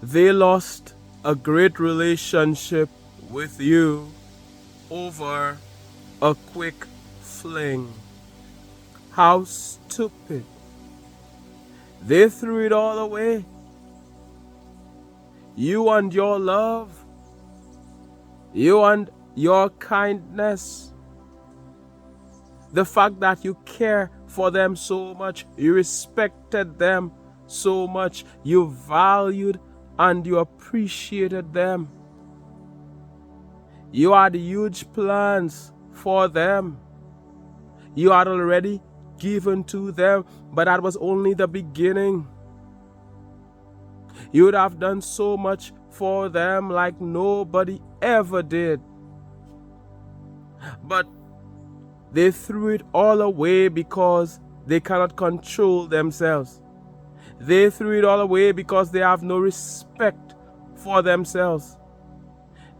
They lost a great relationship with you over a quick fling. How stupid. They threw it all away. You and your love, you and your kindness, the fact that you care for them so much, you respected them so much, you valued and you appreciated them. You had huge plans for them. You had already given to them, but that was only the beginning. You would have done so much for them like nobody ever did. But they threw it all away because they cannot control themselves. They threw it all away because they have no respect for themselves.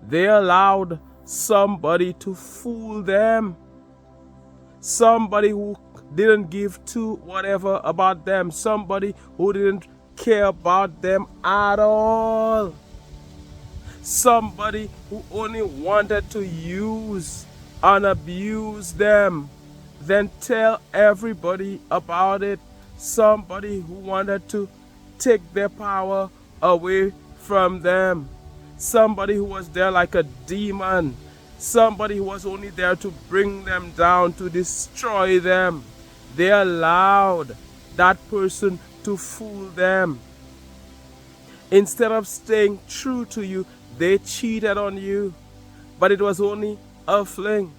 They allowed somebody to fool them. Somebody who didn't give two whatever about them. Somebody who didn't care about them at all. Somebody who only wanted to use and abuse them, then tell everybody about it. Somebody who wanted to take their power away from them. Somebody who was there like a demon. Somebody who was only there to bring them down, to destroy them. They allowed that person to fool them. Instead of staying true to you, they cheated on you. But it was only a fling.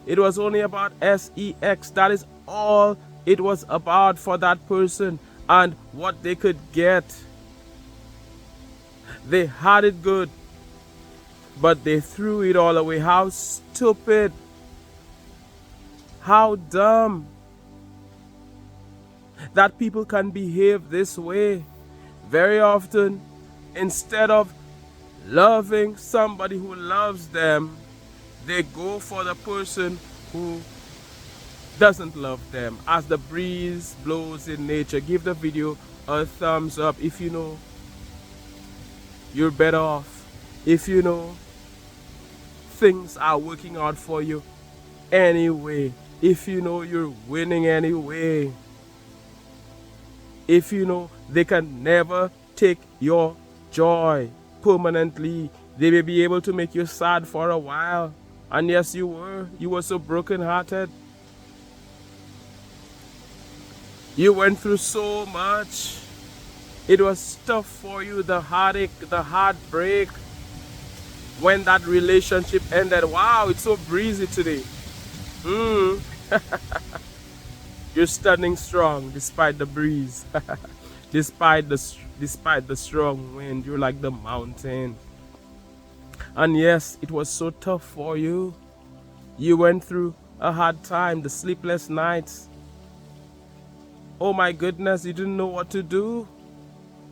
It was only about sex. That is all it was about for that person and what they could get. They had it good, but they threw it all away. How stupid. How dumb that people can behave this way. Very often, instead of loving somebody who loves them, they go for the person who doesn't love them. As the breeze blows in nature, give the video a thumbs up if you know you're better off. If you know things are working out for you anyway. If you know you're winning anyway. If you know they can never take your joy permanently. They may be able to make you sad for a while. And yes, you were so broken-hearted. You went through so much. It was tough for you, the heartache, the heartbreak. When that relationship ended, wow, it's so breezy today. You're standing strong despite the breeze. despite the strong wind, you're like the mountain. And yes, it was so tough for you. You went through a hard time, the sleepless nights. Oh my goodness, you didn't know what to do.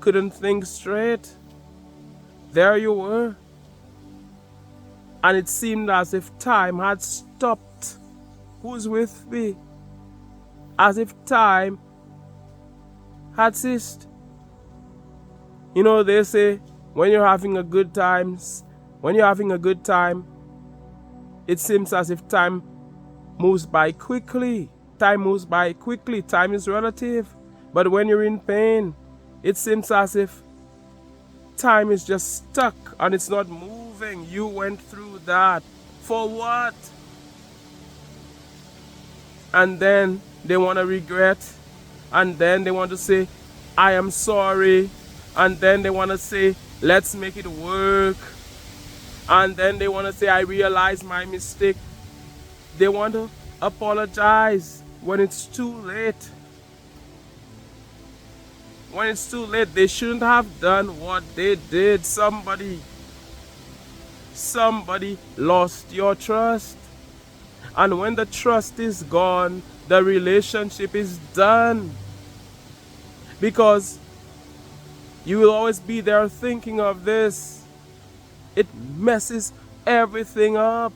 Couldn't think straight. There you were. And it seemed as if time had stopped. Who's with me? As if time had ceased. You know, they say when you're having a good time, it seems as if time moves by quickly. Time moves by quickly. Time is relative. But when you're in pain, it seems as if time is just stuck and it's not moving. You went through that. For what? And then they want to regret. And then they want to say, I am sorry. And then they want to say, let's make it work. And then they want to say, I realize my mistake. They want to apologize when it's too late. When it's too late, they shouldn't have done what they did. Somebody lost your trust. And when the trust is gone, the relationship is done. Because you will always be there thinking of this. It messes everything up.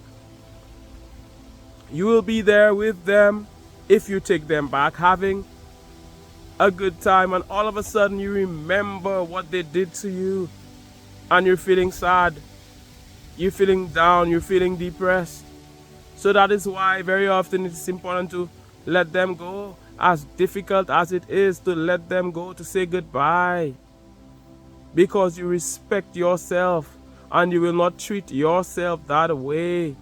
You will be there with them if you take them back, having a good time, and all of a sudden you remember what they did to you, and you're feeling sad, you're feeling down, you're feeling depressed. So that is why very often it's important to let them go, as difficult as it is to let them go, to say goodbye, because you respect yourself and you will not treat yourself that way.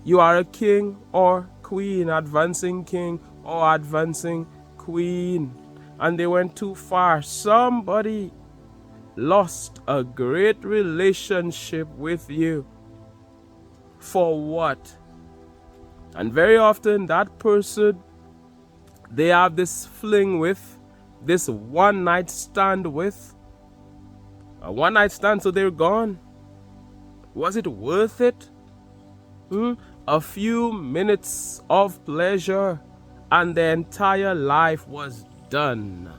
You are a king or queen, advancing king or advancing queen, and they went too far. Somebody lost a great relationship with you. For what? And very often that person they have this fling with, this one night stand with, a one night stand, so they're gone. Was it worth it? A few minutes of pleasure and the entire life was done.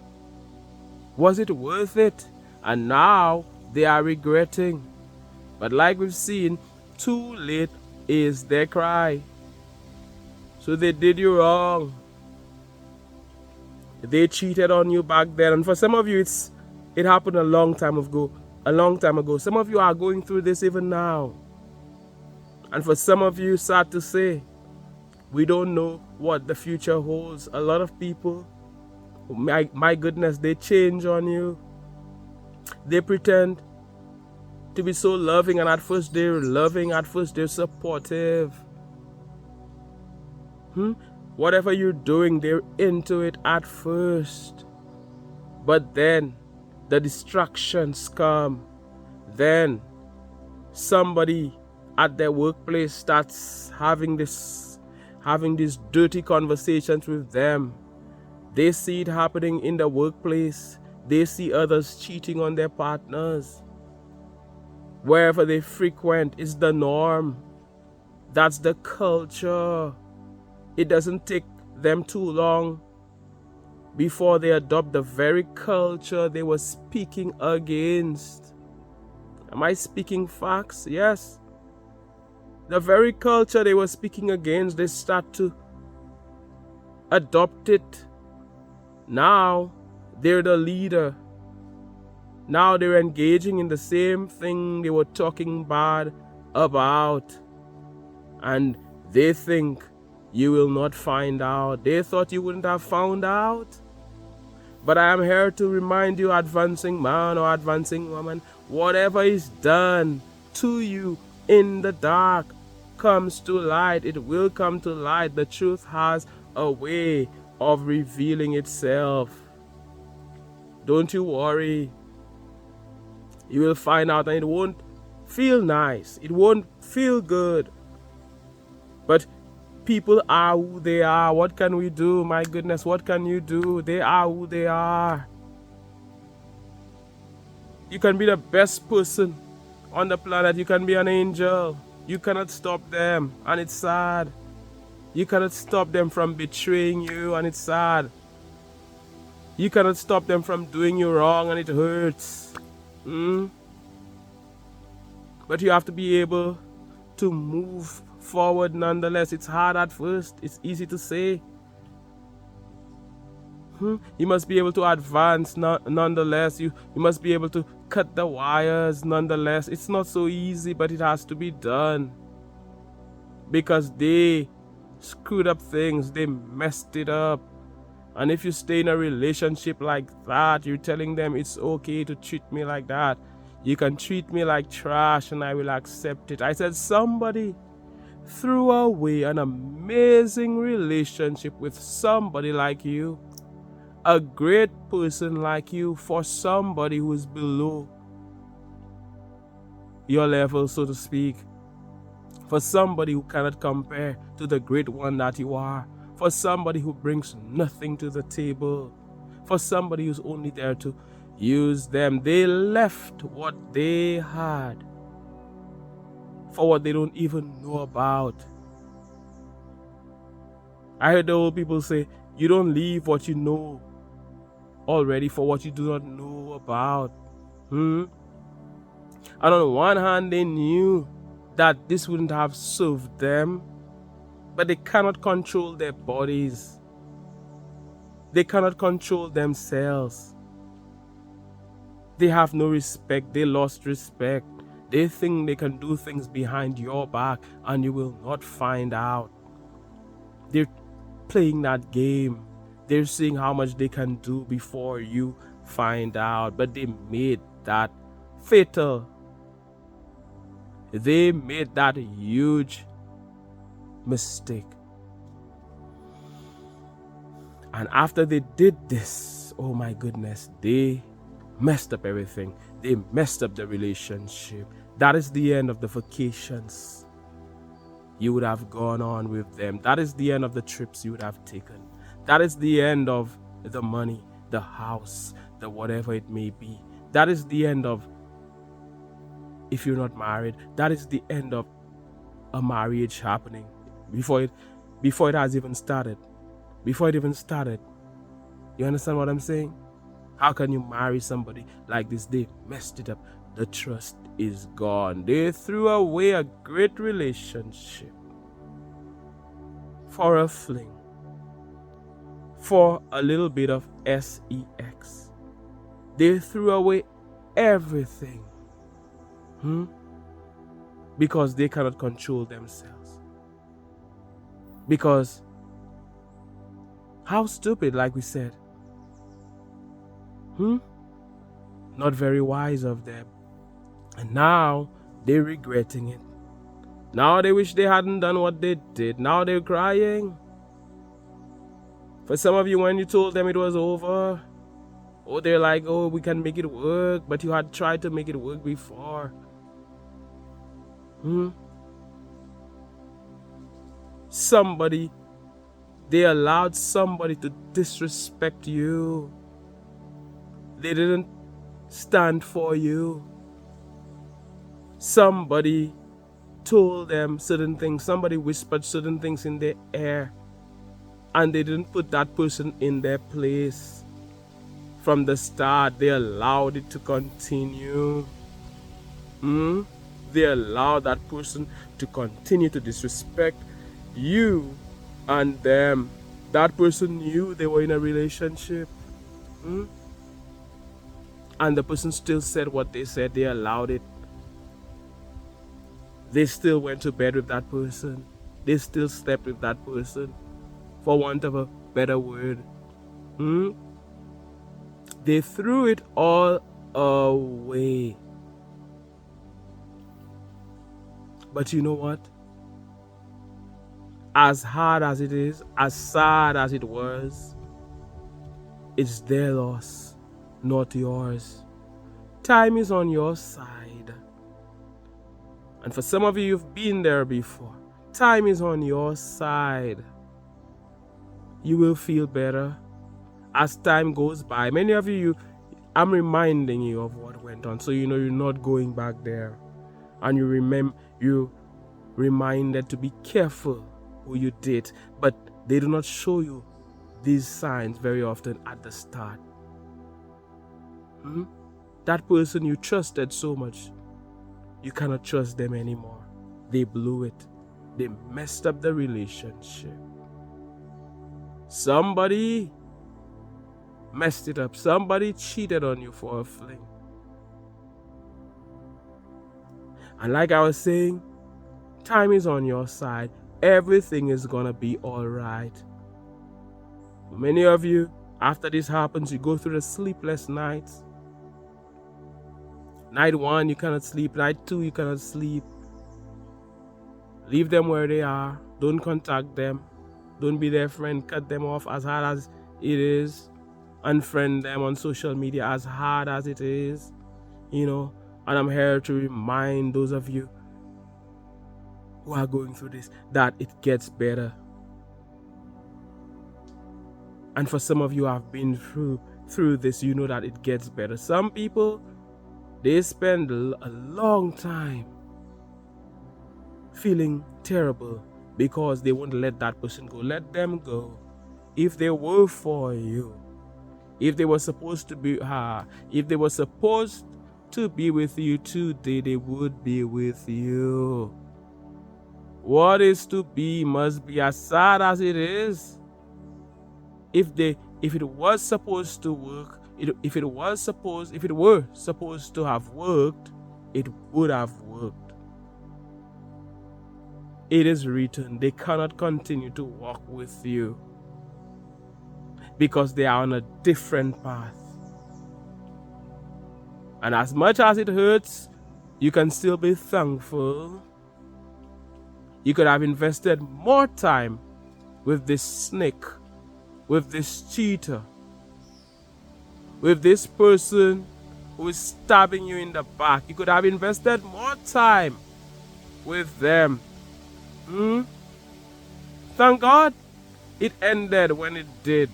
Was it worth it? And now they are regretting. But like we've seen, too late is their cry. So they did you wrong. They cheated on you back then. And for some of you, it happened a long time ago. Some of you are going through this even now. And for some of you, sad to say, we don't know what the future holds. A lot of people, my goodness, they change on you. They pretend to be so loving, and at first they're loving, at first they're supportive. Whatever you're doing, they're into it at first. But then the distractions come. Then somebody at their workplace starts having these dirty conversations with them. They see it happening in the workplace. They see others cheating on their partners. Wherever they frequent is the norm. That's the culture. It doesn't take them too long before they adopt the very culture they were speaking against. Am I speaking facts? Yes. The very culture they were speaking against, they start to adopt it. Now they're the leader. Now they're engaging in the same thing they were talking bad about. And they think you will not find out. They thought you wouldn't have found out. But I am here to remind you, advancing man or advancing woman, whatever is done to you in the dark comes to light. It will come to light. The truth has a way of revealing itself. Don't you worry. You will find out, and it won't feel nice. It won't feel good. But people are who they are. What can we do? My goodness, what can you do? They are who they are. You can be the best person on the planet. You can be an angel. You cannot stop them, and it's sad. You cannot stop them from betraying you, and it's sad. You cannot stop them from doing you wrong, and it hurts. But you have to be able to move forward nonetheless. It's hard at first. It's easy to say. You must be able to advance nonetheless. You must be able to cut the wires nonetheless. It's not so easy, but it has to be done. Because they screwed up things. They messed it up. And if you stay in a relationship like that, you're telling them it's okay to treat me like that. You can treat me like trash and I will accept it. I said somebody threw away an amazing relationship with somebody like you. A great person like you for somebody who is below your level, so to speak. For somebody who cannot compare to the great one that you are. For somebody who brings nothing to the table. For somebody who's only there to use them. They left what they had for what they don't even know about. I heard the old people say, you don't leave what you know already for what you do not know about. And on one hand, they knew that this wouldn't have served them, but they cannot control their bodies. They cannot control themselves. They have no respect. They lost respect. They think they can do things behind your back and you will not find out. They're playing that game. They're seeing how much they can do before you find out. But they made that fatal. They made that huge mistake. And after they did this, oh my goodness, they messed up everything. They messed up the relationship. That is the end of the vacations you would have gone on with them. That is the end of the trips you would have taken. That is the end of the money, the house, the whatever it may be. That is the end of, if you're not married, that is the end of a marriage happening before it has even started. Before it even started. You understand what I'm saying? How can you marry somebody like this? They messed it up. The trust is gone. They threw away a great relationship for a fling, for a little bit of sex. They threw away everything because they cannot control themselves. Because how stupid, like we said. Not very wise of them. And now they're regretting it. Now they wish they hadn't done what they did. Now they're crying. For some of you, when you told them it was over, oh, they're like, oh, we can make it work. But you had tried to make it work before. They allowed somebody to disrespect you. They didn't stand for you. Somebody told them certain things. Somebody whispered certain things in their ear. And they didn't put that person in their place. From the start, they allowed it to continue. They allowed that person to continue to disrespect you and them. That person knew they were in a relationship. And the person still said what they said. They allowed it. They still went to bed with that person. They still slept with that person. For want of a better word. They threw it all away. But you know what? As hard as it is, as sad as it was, it's their loss, not yours. Time is on your side. And for some of you, you've been there before. Time is on your side. You will feel better as time goes by. Many of you, I'm reminding you of what went on, so you know you're not going back there. And you reminded to be careful who you date, but they do not show you these signs very often at the start. That person you trusted so much, you cannot trust them anymore. They blew it. They messed up the relationship. Somebody messed it up. Somebody cheated on you for a fling. And like I was saying, time is on your side. Everything is gonna be alright. Many of you, after this happens, you go through the sleepless nights. Night 1, you cannot sleep. Night 2, you cannot sleep. Leave them where they are. Don't contact them. Don't be their friend. Cut them off as hard as it is. Unfriend them on social media as hard as it is. And I'm here to remind those of you who are going through this that it gets better. And for some of you who have been through this, you know that it gets better. Some people, they spend a long time feeling terrible because they won't let that person go. Let them go. If they were for you, if they were supposed to be with you today, they would be with you. What is to be must be, as sad as it is. If they if it was supposed to work, if it were supposed to have worked, it would have worked. It is written, they cannot continue to walk with you because they are on a different path. And as much as it hurts, you can still be thankful. You could have invested more time with this snake, with this cheater, with this person who is stabbing you in the back. You could have invested more time with them. Thank God it ended when it did.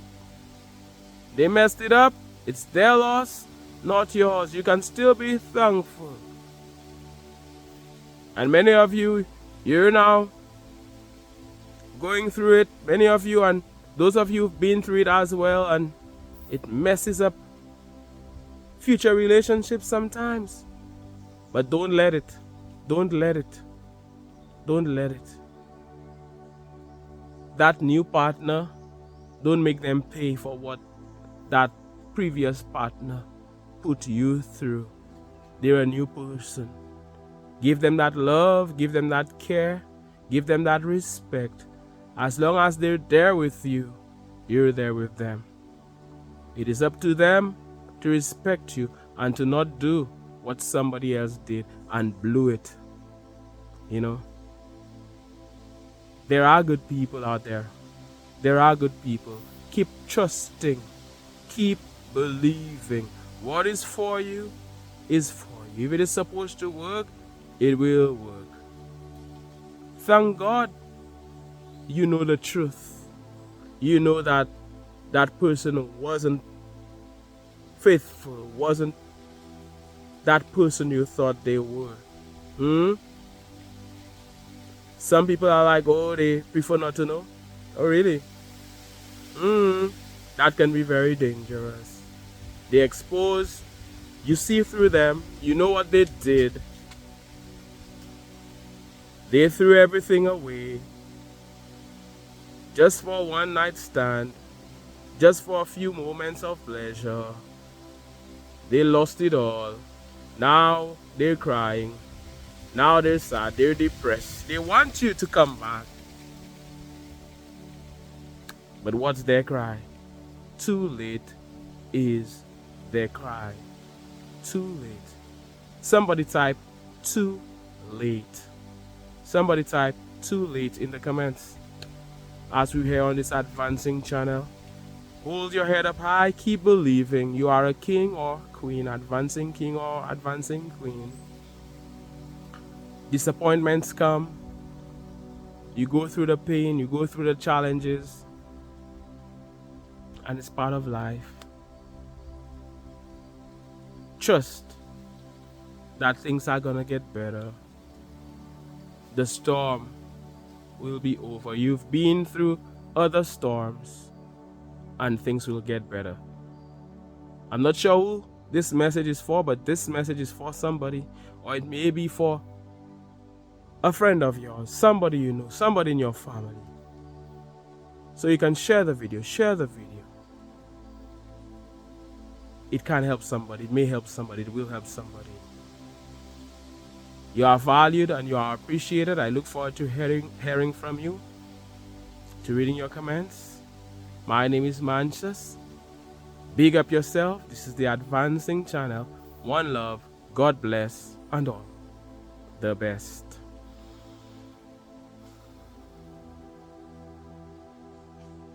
They messed it up. It's their loss, not yours. You can still be thankful. And many of you, you're now going through it. Many of you, and those of you who've been through it as well, and it messes up future relationships sometimes. But don't let it. Don't let it. Don't let it. That new partner, don't make them pay for what that previous partner put you through. They're a new person. Give them that love, give them that care, give them that respect. As long as they're there with you, you're there with them. It is up to them to respect you and to not do what somebody else did and blew it. You know? There are good people out there. There are good people. Keep trusting. Keep believing. What is for you is for you. If it is supposed to work, it will work. Thank God you know the truth. You know that that person wasn't faithful, wasn't that person you thought they were. Some people are like, oh, they prefer not to know. Oh, really? That can be very dangerous. They expose, you see through them, you know what they did. They threw everything away just for one night stand, just for a few moments of pleasure. They lost it all. Now they're crying. Now they're sad, they're depressed. They want you to come back. But what's their cry? Too late is their cry. Too late. Somebody type too late. Somebody type too late in the comments. As we hear on this advancing channel, hold your head up high, keep believing you are a king or queen, advancing king or advancing queen. Disappointments come. You go through the pain, you go through the challenges, and it's part of life. Trust that things are gonna get better. The storm will be over. You've been through other storms, and things will get better. I'm not sure who this message is for, but this message is for somebody, or it may be for a friend of yours, somebody you know, somebody in your family. So you can share the video, It can help somebody, it may help somebody, it will help somebody. You are valued and you are appreciated. I look forward to hearing from you, to reading your comments. My name is Mantius. Big up yourself. This is the Advancing Channel. One love, God bless, and all the best.